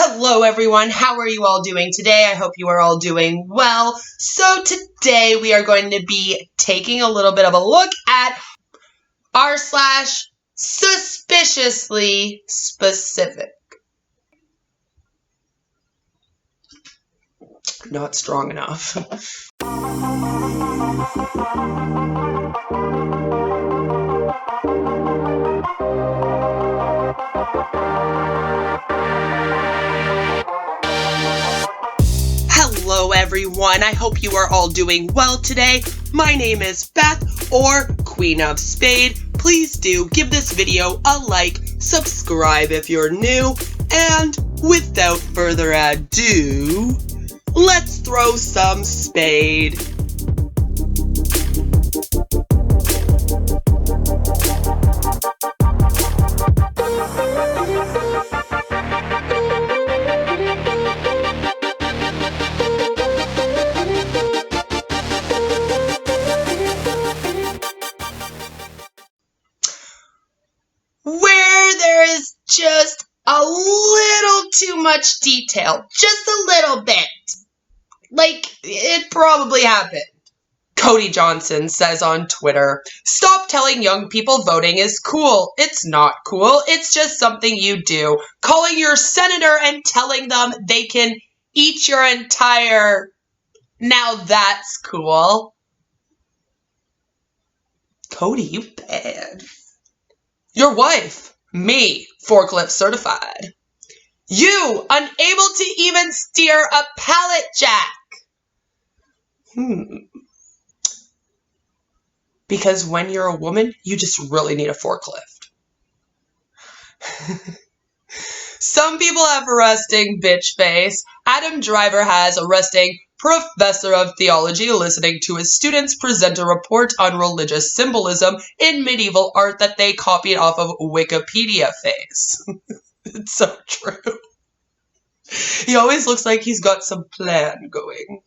Hello everyone, how are you all doing today? I hope you are all doing well. So today we are going to be taking a little bit of a look at r/suspiciously specific. Not strong enough. Hello everyone, I hope you are all doing well today. My name is Beth, or Queen of Spade. Please do give this video a like, subscribe if you're new, and without further ado, let's throw some spade. Where there is just a little too much detail, just a little bit. Like, it probably happened. Cody Johnson says on Twitter, "Stop telling young people voting is cool. It's not cool. It's just something you do. Calling your senator and telling them they can eat your entire... Now that's cool." Cody, you bad. Your wife, me, forklift certified. You, unable to even steer a pallet jack. Because when you're a woman, you just really need a forklift. Some people have resting bitch face. Adam Driver has a resting professor of theology listening to his students present a report on religious symbolism in medieval art that they copied off of Wikipedia face. It's so true. He always looks like he's got some plan going.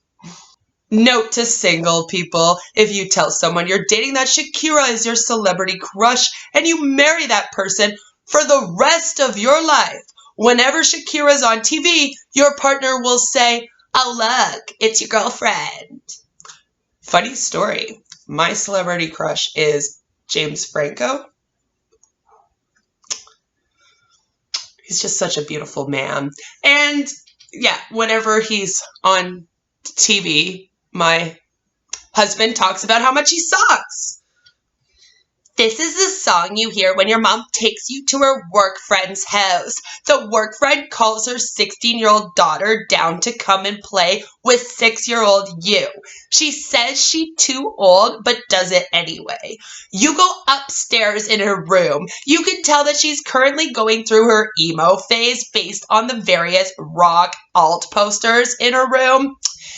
Note to single people, if you tell someone you're dating that Shakira is your celebrity crush and you marry that person for the rest of your life, whenever Shakira's on TV, your partner will say, "Oh look, it's your girlfriend." Funny story, my celebrity crush is James Franco. He's just such a beautiful man. And yeah, whenever he's on TV, my husband talks about how much he sucks. This is the song you hear when your mom takes you to her work friend's house. The work friend calls her 16-year-old daughter down to come and play with 6-year-old you. She says she's too old, but does it anyway. You go upstairs in her room. You can tell that she's currently going through her emo phase based on the various rock alt posters in her room.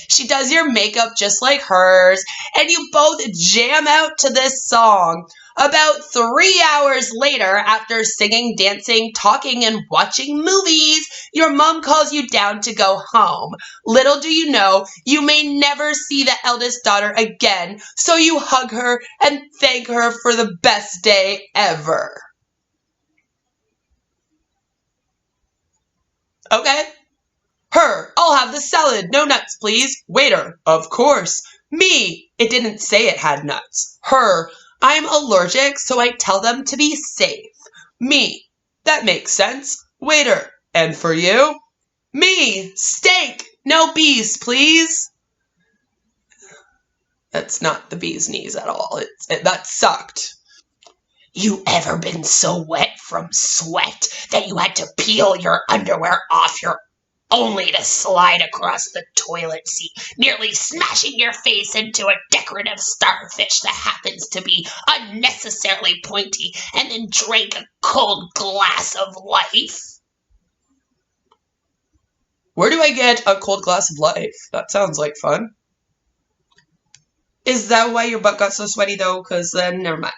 She does your makeup just like hers, and you both jam out to this song. About 3 hours later, after singing, dancing, talking, and watching movies, your mom calls you down to go home. Little do you know, you may never see the eldest daughter again, so you hug her and thank her for the best day ever. Okay. Her, "I'll have the salad, no nuts, please." Waiter, "Of course." Me, "It didn't say it had nuts." Her, "I'm allergic, so I tell them to be safe." Me, "That makes sense." Waiter, "And for you?" Me, "Steak, no bees, please." That's not the bee's knees at all. That sucked. You ever been so wet from sweat that you had to peel your underwear off your only to slide across the toilet seat, nearly smashing your face into a decorative starfish that happens to be unnecessarily pointy, and then drank a cold glass of life? Where do I get a cold glass of life? That sounds like fun. Is that why your butt got so sweaty though? Because then, never mind.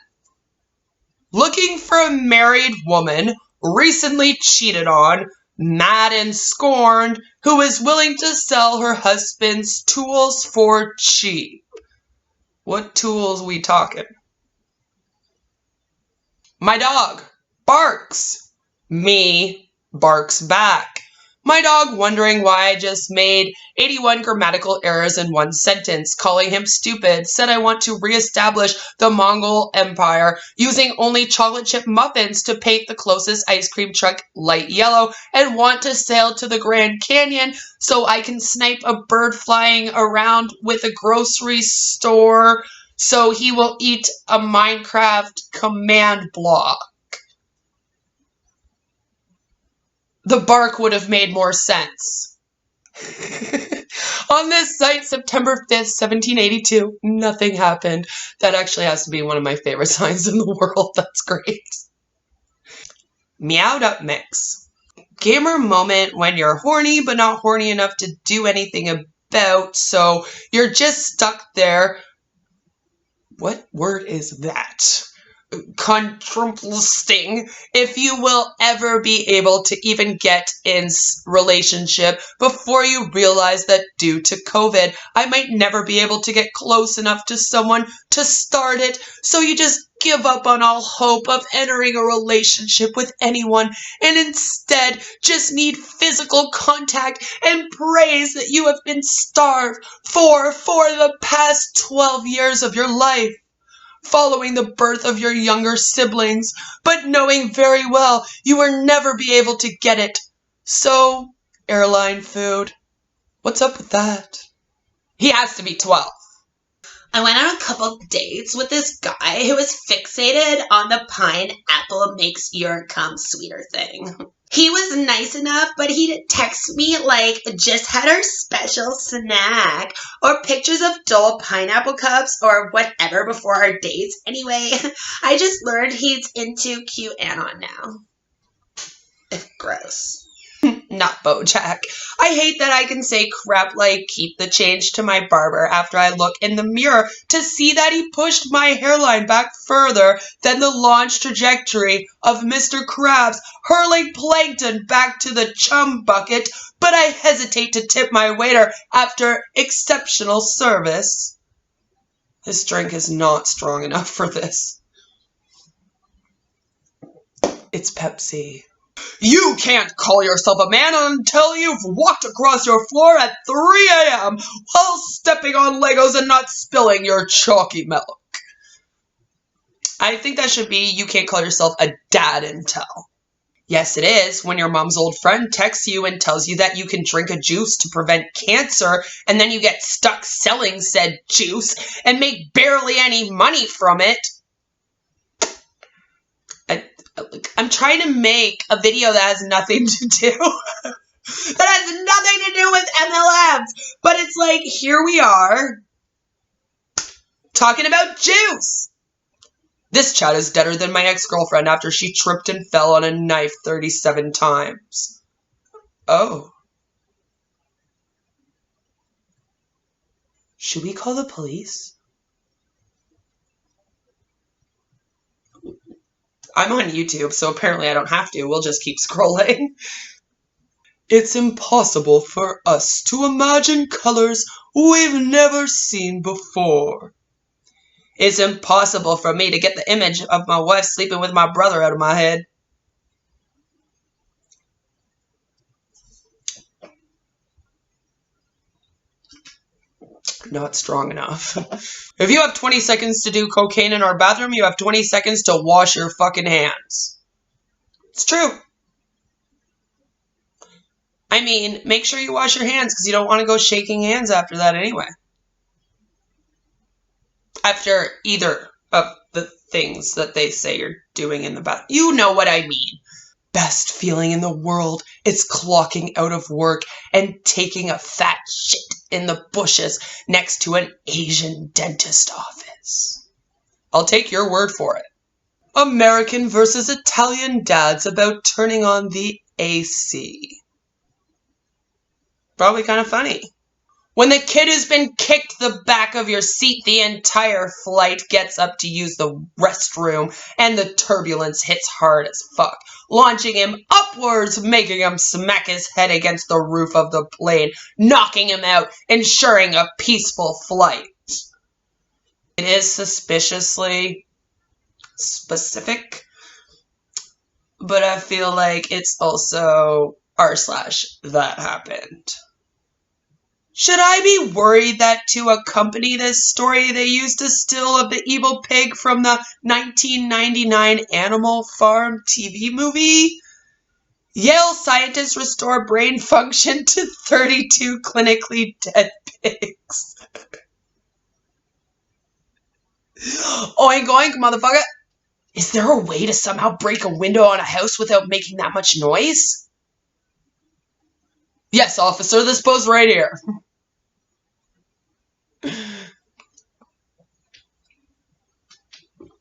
Looking for a married woman, recently cheated on, mad and scorned, who is willing to sell her husband's tools for cheap. What tools we talking? My dog barks. Me barks back. My dog wondering why I just made 81 grammatical errors in one sentence, calling him stupid, said I want to reestablish the Mongol Empire using only chocolate chip muffins to paint the closest ice cream truck light yellow, and want to sail to the Grand Canyon so I can snipe a bird flying around with a grocery store so he will eat a Minecraft command block. The bark would have made more sense. On this site, September 5th, 1782, nothing happened. That actually has to be one of my favorite signs in the world. That's great. Meowed up mix. Gamer moment when you're horny, but not horny enough to do anything about, so you're just stuck there. What word is that? Contrasting, if you will ever be able to even get in relationship before you realize that due to COVID, I might never be able to get close enough to someone to start it, so you just give up on all hope of entering a relationship with anyone and instead just need physical contact and praise that you have been starved for the past 12 years of your life, following the birth of your younger siblings, but knowing very well you will never be able to get it. So, airline food. What's up with that? He has to be 12. I went on a couple dates with this guy who was fixated on the pineapple makes your cum sweeter thing. He was nice enough, but he'd text me like, just had our special snack, or pictures of dull pineapple cups, or whatever before our dates. Anyway, I just learned he's into QAnon now. Gross. Not BoJack. I hate that I can say crap like keep the change to my barber after I look in the mirror to see that he pushed my hairline back further than the launch trajectory of Mr. Krabs hurling plankton back to the chum bucket, but I hesitate to tip my waiter after exceptional service. This drink is not strong enough for this. It's Pepsi. You can't call yourself a man until you've walked across your floor at 3 a.m. while stepping on Legos and not spilling your chalky milk. I think that should be you can't call yourself a dad until. Yes, it is when your mom's old friend texts you and tells you that you can drink a juice to prevent cancer, and then you get stuck selling said juice and make barely any money from it. I'm trying to make a video that has nothing to do. That has nothing to do with MLMs. But it's like, here we are talking about juice. This chat is deader than my ex-girlfriend after she tripped and fell on a knife 37 times. Oh. Should we call the police? I'm on YouTube, so apparently I don't have to. We'll just keep scrolling. It's impossible for us to imagine colors we've never seen before. It's impossible for me to get the image of my wife sleeping with my brother out of my head. Not strong enough. If you have 20 seconds to do cocaine in our bathroom, you have 20 seconds to wash your fucking hands. It's true. I mean, make sure you wash your hands because you don't want to go shaking hands after that anyway. After either of the things that they say you're doing in the bathroom. You know what I mean. Best feeling in the world. It's clocking out of work and taking a fat shit in the bushes next to an Asian dentist office. I'll take your word for it. American versus Italian dads about turning on the AC. Probably kind of funny. When the kid who's been kicked the back of your seat the entire flight gets up to use the restroom and the turbulence hits hard as fuck, launching him upwards, making him smack his head against the roof of the plane, knocking him out, ensuring a peaceful flight. It is suspiciously specific, but I feel like it's also r/that happened. Should I be worried that to accompany this story they used a still of the evil pig from the 1999 Animal Farm TV movie? Yale scientists restore brain function to 32 clinically dead pigs. Oink oink, motherfucker! Is there a way to somehow break a window on a house without making that much noise? Yes, officer, this post right here.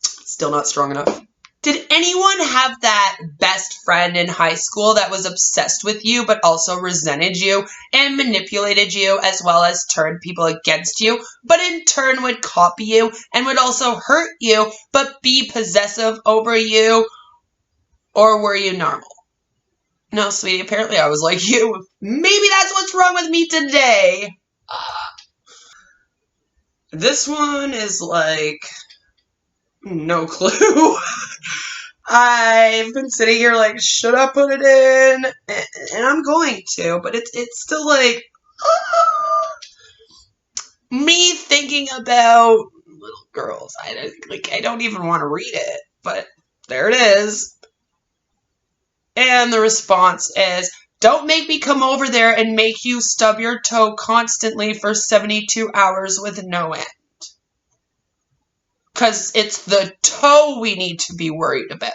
Still not strong enough. Did anyone have that best friend in high school that was obsessed with you but also resented you and manipulated you as well as turned people against you, but in turn would copy you and would also hurt you but be possessive over you? Or were you normal? No, sweetie, apparently I was like you. Maybe that's what's wrong with me today. This one is like, no clue. I've been sitting here like, should I put it in? And I'm going to, but it's still like me thinking about little girls. I don't even want to read it, but there it is. And the response is, don't make me come over there and make you stub your toe constantly for 72 hours with no end. Because it's the toe we need to be worried about.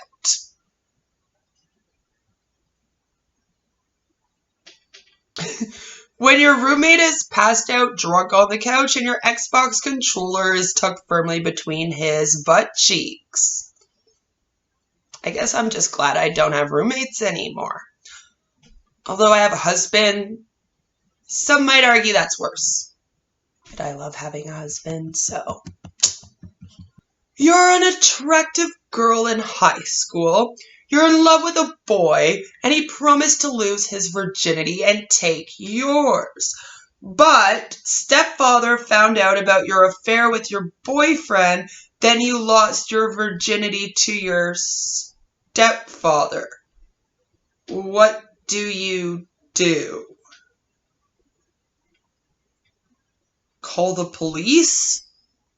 When your roommate is passed out drunk on the couch and your Xbox controller is tucked firmly between his butt cheeks. I guess I'm just glad I don't have roommates anymore. Although I have a husband, some might argue that's worse. But I love having a husband, so. You're an attractive girl in high school. You're in love with a boy, and he promised to lose his virginity and take yours. But stepfather found out about your affair with your boyfriend, then you lost your virginity to your stepfather. What do you do? Call the police?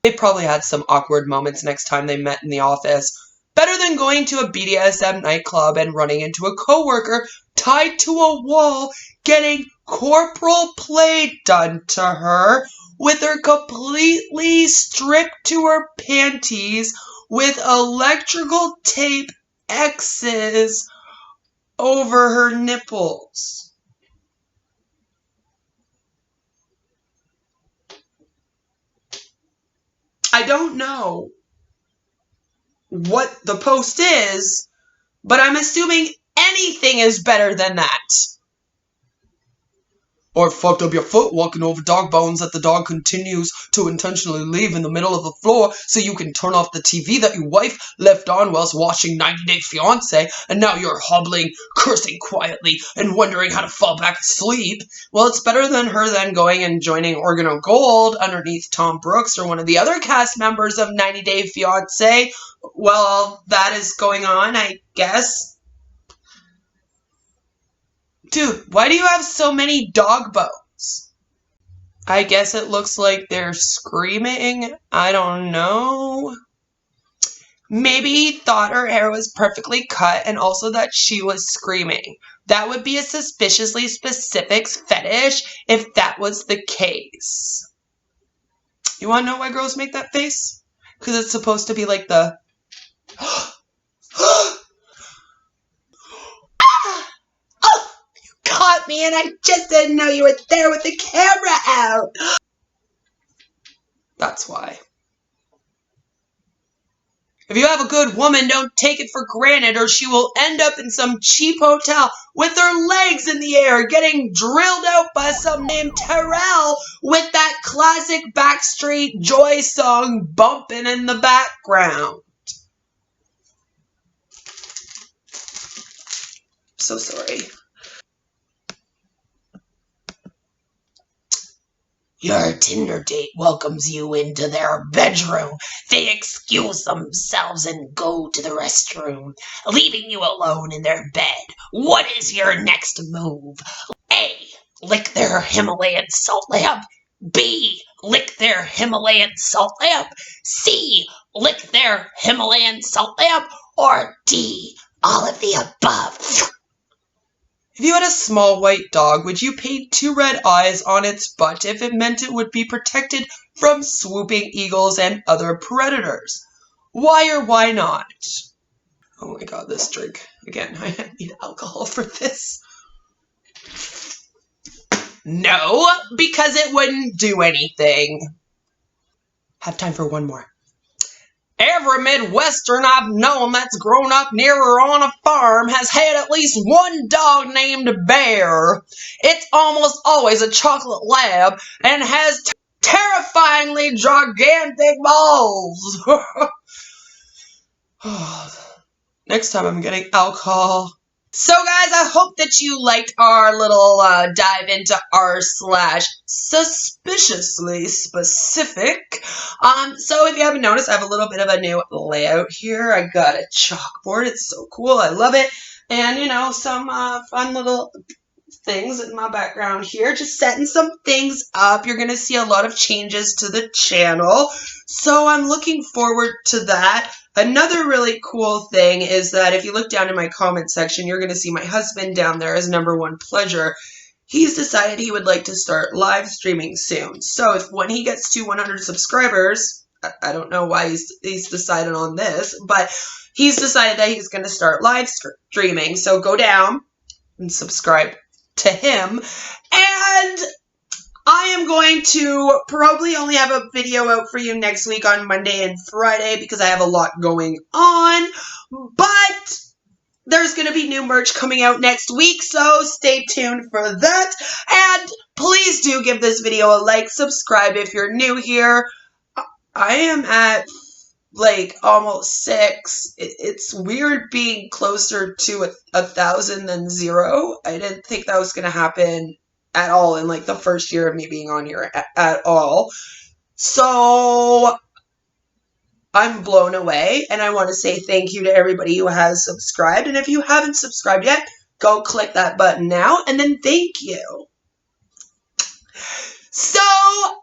They probably had some awkward moments next time they met in the office. Better than going to a BDSM nightclub and running into a coworker tied to a wall, getting corporal play done to her, with her completely stripped to her panties, with electrical tape X's over her nipples. I don't know what the post is, but I'm assuming anything is better than that. Or fucked up your foot walking over dog bones that the dog continues to intentionally leave in the middle of the floor so you can turn off the TV that your wife left on whilst watching 90 Day Fiancé, and now you're hobbling, cursing quietly, and wondering how to fall back asleep. Well, it's better than her then going and joining Organ of Gold underneath Tom Brooks or one of the other cast members of 90 Day Fiancé. Well, that is going on, I guess. Dude, why do you have so many dog bones? I guess it looks like they're screaming. I don't know. Maybe he thought her hair was perfectly cut and also that she was screaming. That would be a suspiciously specific fetish if that was the case. You want to know why girls make that face? Because it's supposed to be like the... Caught me and I just didn't know you were there with the camera out. That's why. If you have a good woman, don't take it for granted or she will end up in some cheap hotel with her legs in the air getting drilled out by some named Terrell with that classic Backstreet Joy song bumping in the background. So sorry. Your Tinder date welcomes you into their bedroom. They excuse themselves and go to the restroom, leaving you alone in their bed. What is your next move? A. Lick their Himalayan salt lamp. B. Lick their Himalayan salt lamp. C. Lick their Himalayan salt lamp. Or D. All of the above. If you had a small white dog, would you paint 2 red eyes on its butt if it meant it would be protected from swooping eagles and other predators? Why or why not? Oh my god, this drink. Again, I need alcohol for this. No, because it wouldn't do anything. Have time for one more. Every Midwestern I've known that's grown up near or on a farm has had at least one dog named Bear. It's almost always a chocolate lab and has terrifyingly gigantic balls. Next time I'm getting alcohol. So guys, I hope that you liked our little dive into r/suspiciously specific. So if you haven't noticed, I have a little bit of a new layout here. I got a chalkboard. It's so cool. I love it. And, you know, some fun little things in my background here. Just setting some things up. You're going to see a lot of changes to the channel. So I'm looking forward to that. Another really cool thing is that if you look down in my comment section, you're going to see my husband down there as #1 pleasure. He's decided he would like to start live streaming soon. So if when he gets to 100 subscribers, I don't know why he's decided on this, but he's decided that he's going to start live streaming. So go down and subscribe to him. And I am going to probably only have a video out for you next week on Monday and Friday because I have a lot going on. But there's going to be new merch coming out next week, so stay tuned for that. And please do give this video a like, subscribe if you're new here. I am at like almost 6. It's weird being closer to 1,000 than 0. I didn't think that was going to happen at all in like the first year of me being on here at all. So I'm blown away, and I want to say thank you to everybody who has subscribed. And if you haven't subscribed yet, go click that button now, and then thank you. So,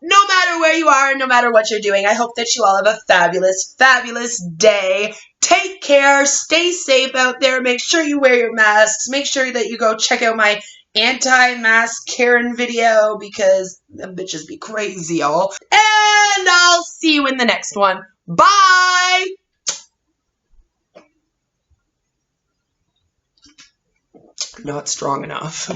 no matter where you are, no matter what you're doing, I hope that you all have a fabulous, fabulous day. Take care. Stay safe out there. Make sure you wear your masks. Make sure that you go check out my anti-mask Karen video because them bitches be crazy, y'all. And I'll see you in the next one. Bye! Not strong enough.